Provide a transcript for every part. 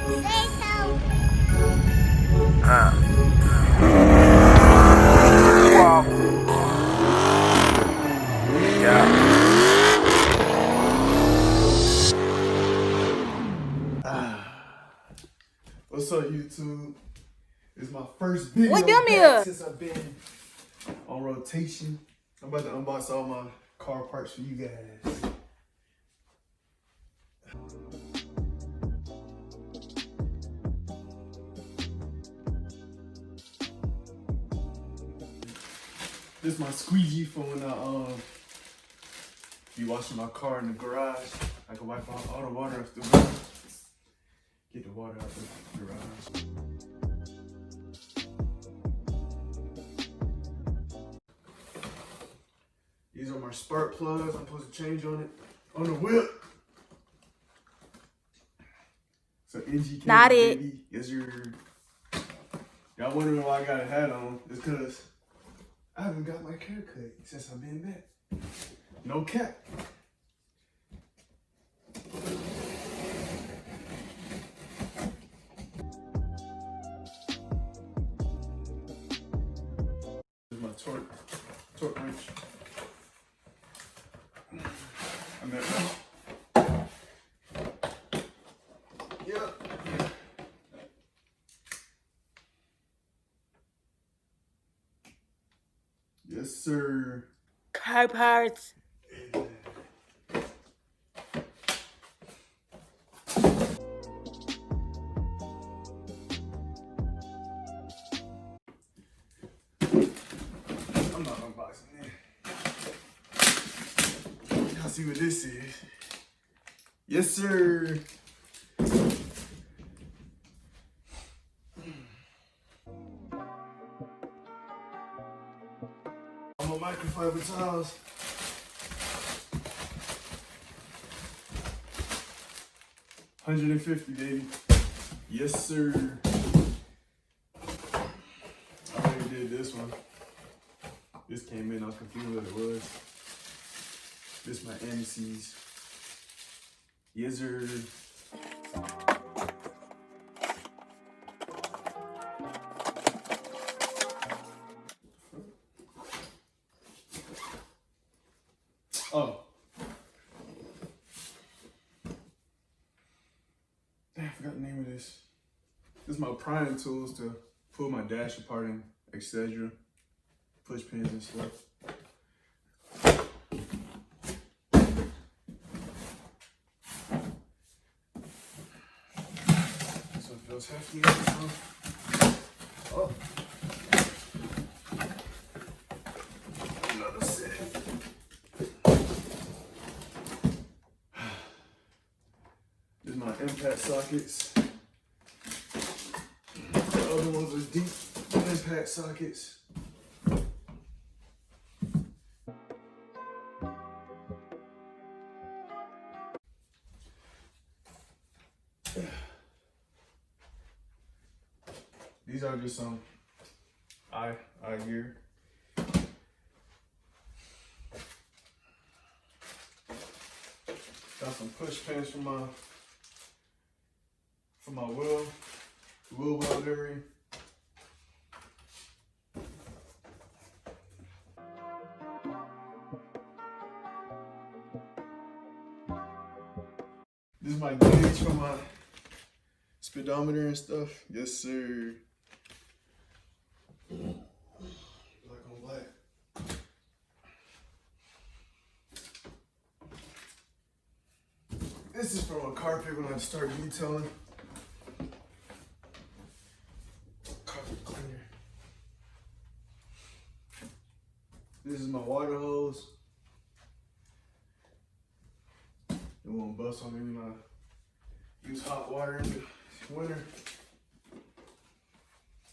Yeah. What's up, YouTube? It's my first video What them back is? since I've been on rotation. I'm about to unbox all my car parts for you guys. This is my squeegee for when I be washing my car in the garage. I can wipe out all the water off the window. Get the water out the garage. These are my spark plugs. I'm supposed to change on it on the whip. So NG Not it. baby. Yes, you're. Y'all wondering why I got a hat on? It's because I haven't got my haircut since I've been back. No cap. This is my torque wrench. I'm at Yep. Yes, sir. Car parts. I'm not unboxing it. Y'all see what this is? Yes, sir. I'm on microfiber towels. $150, baby. Yes, sir. I already did this one. This came in, I was confused what it was. This is my MC's. Yes, sir. Oh. Damn, I forgot the name of this. This is my prying tools to pull my dash apart and etc. Push pins and stuff. This one feels hefty. Oh. Another set. This is my impact sockets. The other ones are deep impact sockets. These are just some eye gear. Got some push pins for my wheel well delivery. This is my gauge for my speedometer and stuff. Yes, sir. Black on black. This is from a carpet when I start detailing. Carpet cleaner. This is my water hose. It won't bust on me when I use hot water in the winter.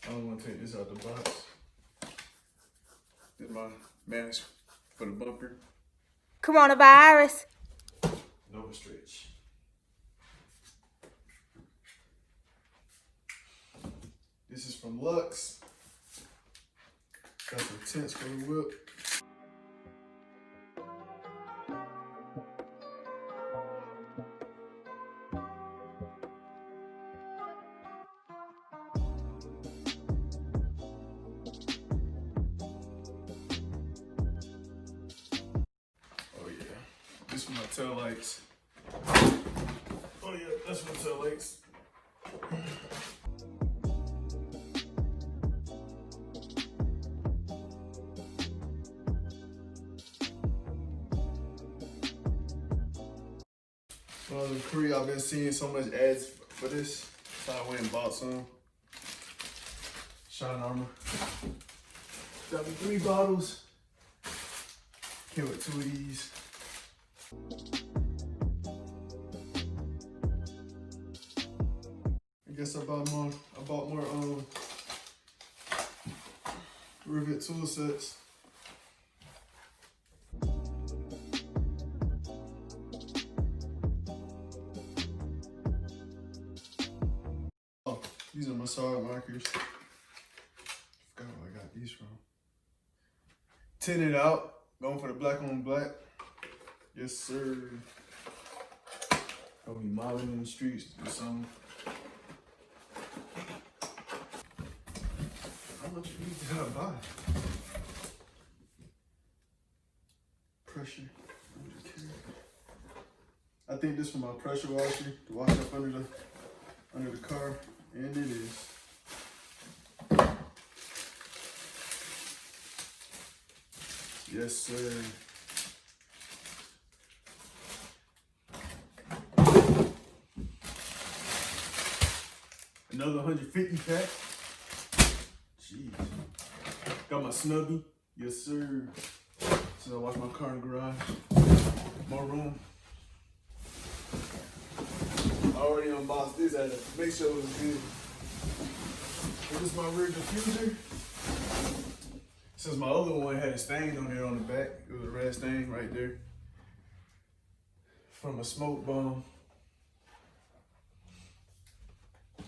I don't want to take this out the box. This is my mask for the bumper. Coronavirus. Nova Stretch. This is from Lux. Got some tints for the whip. my tail lights. Oh yeah, that's my tail lights. In Korea, I've been seeing so much ads for this, so I went and bought some. Shine Armor. Got me 3 bottles. Came with 2 of these. I guess I bought more rivet tool sets. Oh, these are my solid markers. Forgot where I got these from. Tinted out, going for the black on black. Yes, sir. Gonna be mobbing in the streets, do something. How much of these did I buy? Pressure. I think this for my pressure washer to wash up under the car, and it is. Yes, sir. Another 150 pack. Jeez. Got my Snuggie. Yes, sir. Since I wash my car in the garage. More room. I already unboxed this. I had to make sure it was good. This is my rear diffuser. Since my other one had a stain on it on the back. It was a red stain right there. From a smoke bomb.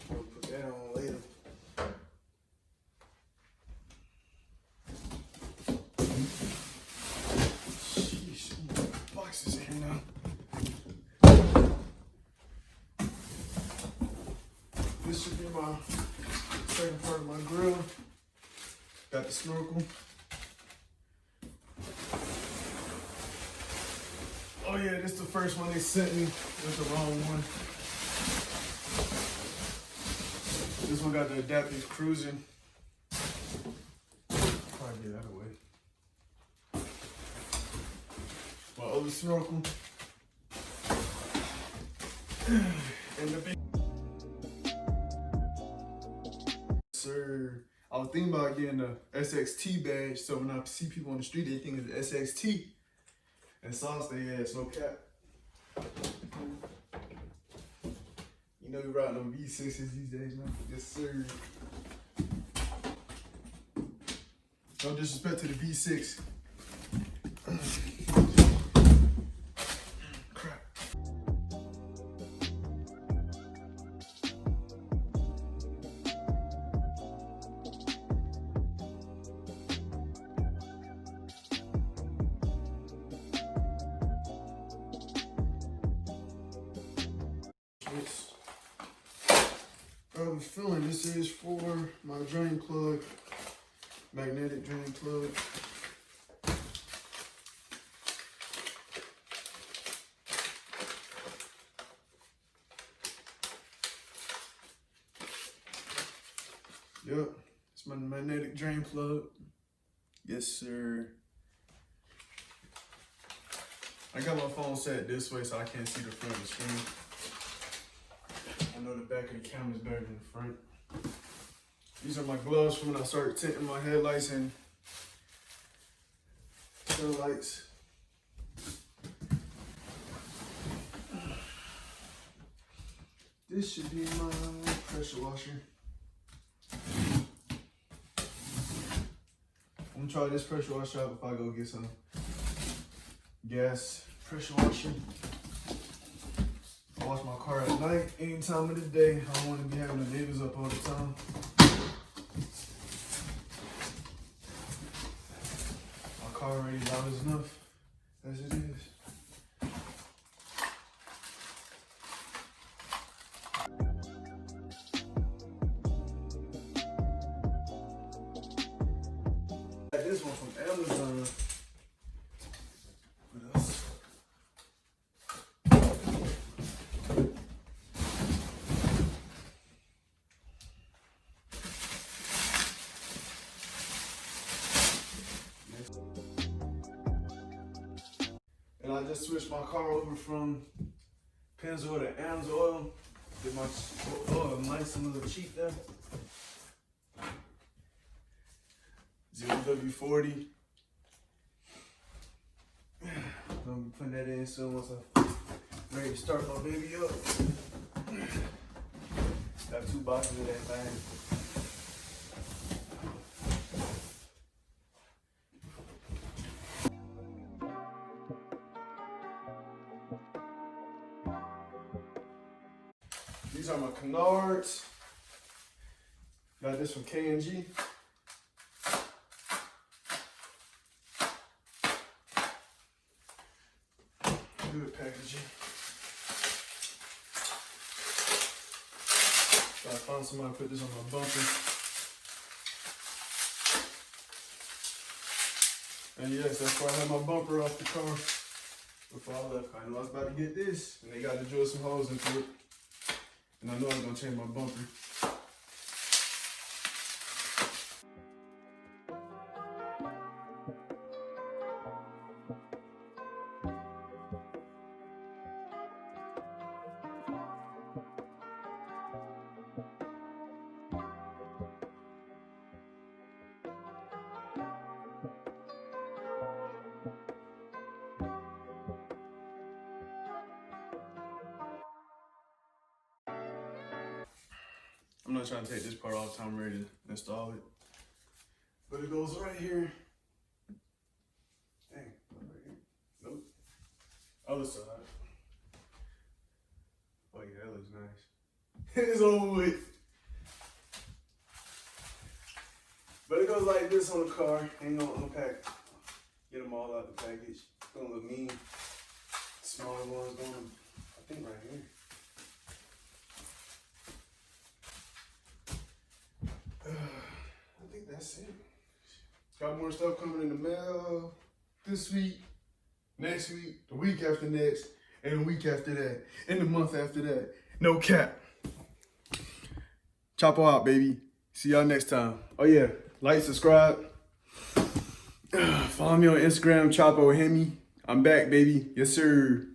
I'll put that on later. Sheesh, boxes in here now. This should be my second part of my grill. Got the snorkel. Oh yeah, this is the first one they sent me. That's the wrong one. This one got the adaptive cruising. Probably get out of the way. My other snorkel. And the big. Sir, I was thinking about getting the SXT badge, so when I see people on the street, they think it's SXT. And sauce they ass, no cap. You know you riding them V6s these days, man. Yes, sir. No disrespect to the V6. Crap. I have a feeling this is for my drain plug, magnetic drain plug. Yep, it's my magnetic drain plug. Yes, sir. I got my phone set this way so I can't see the front of the screen. I know the back of the camera is better than the front. These are my gloves from when I started tinting my headlights and tail lights. This should be my pressure washer. I'm gonna try this pressure washer out if I go get some gas pressure washer. I wash my car at night, any time of the day. I don't want to be having the neighbors up all the time. My car already loud enough as it is. Got this one from Amazon. What else? just switched my car over from Pennzoil to Amsoil. Get my oil nice and a little cheap there. 0W40. I'm putting that in soon once I'm ready to start my baby up. Got 2 boxes of that thing. These are my canards. Got this from K&G. Good packaging. So I found somebody to put this on my bumper. And yes, that's why I had my bumper off the car before I left. I know I was about to get this, and they got to drill some holes into it. And I know I'm gonna change my bumper. I'm not trying to take this part off till I'm ready to install it. But it goes right here. Dang, right here. Nope. Other side. Oh yeah, that looks nice. It's over with. But it goes like this on the car. Ain't gonna unpack. Get them all out the package. It's gonna look mean. Smaller ones going, I think right here. I think that's it. Got more stuff coming in the mail this week, next week, the week after next, and the week after that, and the month after that. No cap. Choppo out, baby. See y'all next time. Oh yeah, like, subscribe. Follow me on Instagram, Choppo Hemi. I'm back, baby. Yes, sir.